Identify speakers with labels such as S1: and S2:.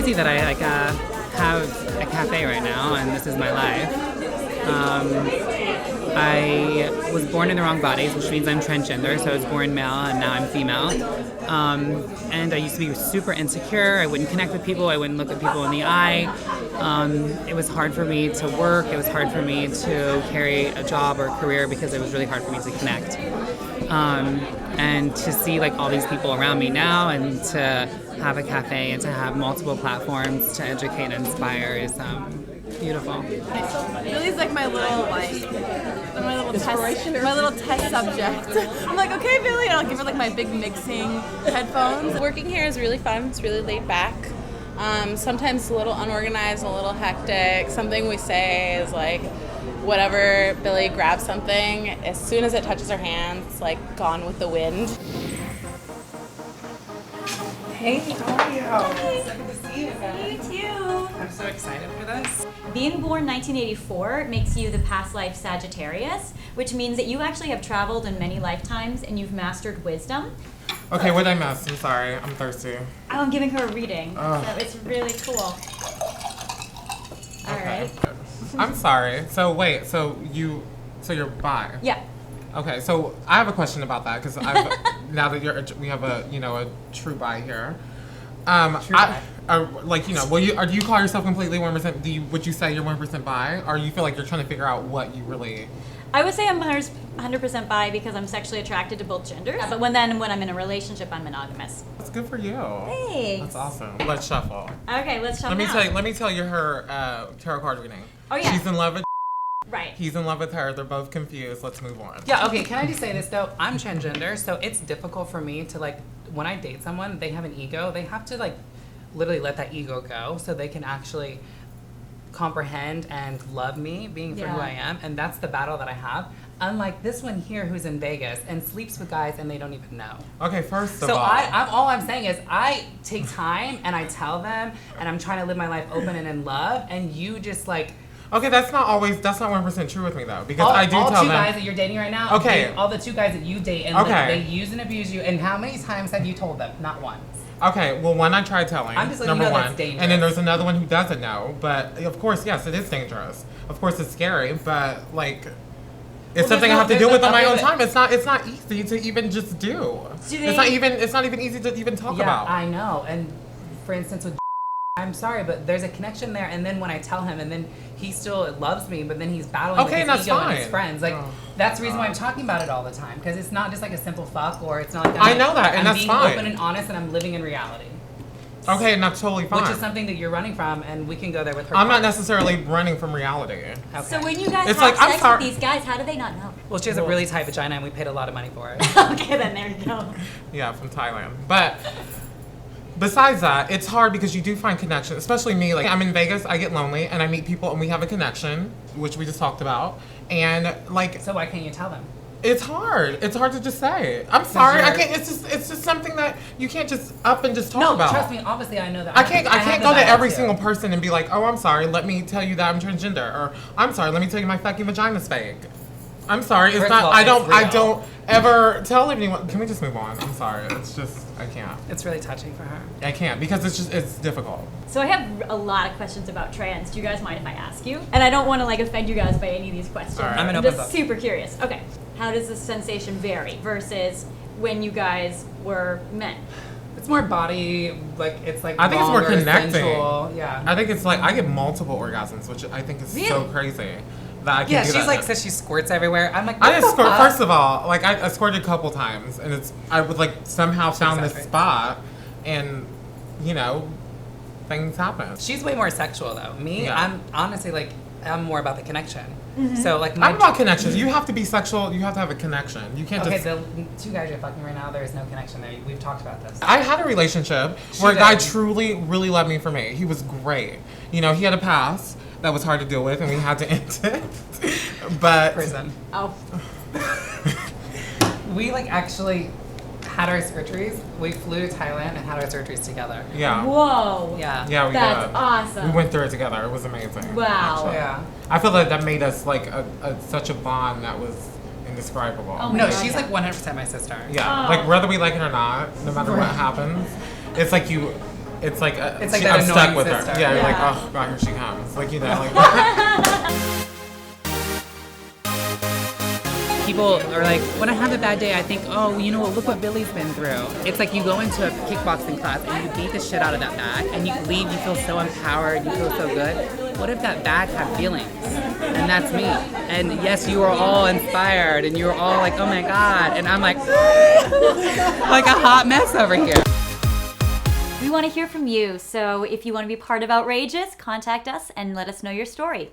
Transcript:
S1: crazy that I have a cafe right now, and this is my life. I was born in the wrong bodies, which means I'm transgender. So I was born male, and now I'm female. And I used to be super insecure. I wouldn't connect with people. I wouldn't look at people in the eye. It was hard for me to work. It was hard for me to carry a job or a career because it was really hard for me to connect. And to see like all these people around me now, and to have a cafe and to have multiple platforms to educate and inspire is beautiful.
S2: Billie's like my little test subject. I'm like, okay, Billie, and I'll give her like my big mixing headphones.
S3: Working here is really fun. It's really laid back. Sometimes a little unorganized, a little hectic. Something we say is like, whatever, Billie grabs something, as soon as it touches her hands, it's like gone with the wind.
S1: Hey, how are you?
S4: Hey.
S1: So good to see you guys.
S4: You too.
S1: I'm so excited for this.
S4: Being born 1984 makes you the past life Sagittarius, which means that you actually have traveled in many lifetimes and you've mastered wisdom.
S5: Okay, what did I miss? I'm sorry. I'm thirsty.
S4: Oh, I'm giving her a reading, so it's really cool. All right.
S5: I'm sorry. So wait, so you're bi?
S4: Yeah.
S5: Okay, so I have a question about that because now that we have a true bi here. Do you call yourself completely 1%? Would you say you're 1% bi, or you feel like you're trying to figure out what you really?
S4: I would say I'm 100% bi because I'm sexually attracted to both genders. But when I'm in a relationship, I'm monogamous.
S5: That's good for you.
S4: Thanks.
S5: That's awesome. Let's shuffle.
S4: Okay, let's shuffle.
S5: Let me tell you her tarot card reading.
S4: Oh yeah.
S5: She's in love with.
S4: Right.
S5: He's in love with her. They're both confused. Let's move on.
S1: Yeah, okay, can I just say this though? I'm transgender, so it's difficult for me to like, when I date someone, they have an ego, they have to like literally let that ego go so they can actually comprehend and love me being for who I am, and that's the battle that I have. Unlike this one here who's in Vegas and sleeps with guys and they don't even know.
S5: Okay, first of
S1: all.
S5: So
S1: all I'm saying is I take time and I tell them and I'm trying to live my life open and in love, and you just like...
S5: Okay, that's not 1% true with me though, because I do tell them.
S1: All two guys that you're dating right now,
S5: okay.
S1: All the two guys that you date and they use and abuse you, and how many times have you told them? Not once.
S5: Okay, well, one I tried telling.
S1: I'm just letting you know that's dangerous.
S5: And then there's another one who doesn't know. But of course, yes, it is dangerous. Of course, it's scary, but like, it's something I have to deal with on my own time. It's not easy to even just do. It's not even easy to even talk about.
S1: Yeah, I know. And for instance, with I'm sorry, but there's a connection there. And then when I tell him, and then he still loves me, but then he's battling with his ego and his friends. Like, that's the reason why I'm talking about it all the time. Because it's not just like a simple fuck, or it's not like
S5: I know that, and that's fine.
S1: I'm being open and honest, and I'm living in reality.
S5: Okay, and that's totally fine.
S1: Which is something that you're running from, and we can go there with her.
S5: I'm not necessarily running from reality.
S4: Okay. So when you guys have sex with these guys, how do they not know?
S1: Well, she has a really tight vagina, and we paid a lot of money for it.
S4: Okay, then there you go.
S5: Yeah, from Thailand. But besides that, it's hard because you do find connection, especially me. Like, I'm in Vegas, I get lonely, and I meet people, and we have a connection, which we just talked about. And like,
S1: so why can't you tell them?
S5: It's hard. It's hard to just say. I'm sorry. I can't. It's just something that you can't just up and just talk about.
S1: No, trust me. Obviously, I know that.
S5: I can't go to every single person and be like, oh, I'm sorry. Let me tell you that I'm transgender, or I'm sorry. Let me tell you my fucking vagina's fake. I'm sorry. It's not. I don't ever tell anyone. Can we just move on? I'm sorry. It's just I can't.
S1: It's really touching for her.
S5: I can't because it's difficult.
S4: So I have a lot of questions about trans. Do you guys mind if I ask you? And I don't want to like offend you guys by any of these questions.
S5: Right.
S1: I'm
S4: just super curious. Okay, how does the sensation vary versus when you guys were men?
S1: It's more body, like it's like
S5: I think it's more connecting.
S1: Sensual. Yeah.
S5: I think it's like I get multiple orgasms, which I think is so crazy. That I can do
S1: she's
S5: that.
S1: like says she squirts everywhere. I'm like,
S5: I didn't squirt. First of all, like I squirted a couple times, and I would like somehow found this spot, and things happen.
S1: She's way more sexual though. Me,
S5: yeah.
S1: I'm honestly like I'm more about the connection.
S4: Mm-hmm.
S1: So like
S5: I'm about connections. You have to be sexual. You have to have a connection. You can't just.
S1: Okay, the two guys you're fucking right now, there is no connection there. We've talked about this.
S5: I had a relationship where a guy truly, really loved me for me. He was great. He had a past that was hard to deal with, and we had to end it. But
S1: prison.
S4: Oh.
S1: We like actually had our surgeries. We flew to Thailand and had our surgeries together.
S5: Yeah.
S4: Whoa.
S1: Yeah.
S5: Yeah, we
S4: That's
S5: did.
S4: awesome.
S5: We went through it together. It was amazing.
S4: Wow.
S5: Actually.
S1: Yeah.
S5: I feel like that made us like such a bond that was indescribable.
S4: Oh
S1: No,
S4: God,
S1: she's
S4: yeah.
S1: like 100% my sister.
S5: Yeah,
S4: Oh.
S5: like whether we like it or not, no matter what happens, it's like you it's like,
S1: It's like
S5: I'm
S1: that
S5: stuck
S1: annoying
S5: with
S1: sister.
S5: her. Yeah, you're like,
S2: Yeah.
S5: oh god, here she comes. Like, you know, like.
S1: People are like, when I have a bad day, I think, oh, you know what, look what Billie's been through. It's like you go into a kickboxing class and you beat the shit out of that bag and you leave, you feel so empowered, you feel so good. What if that bag had feelings? And that's me. And yes, you are all inspired and you're all like, oh my God. And I'm like, like a hot mess over here.
S4: We want to hear from you, so if you want to be part of Outrageous, contact us and let us know your story.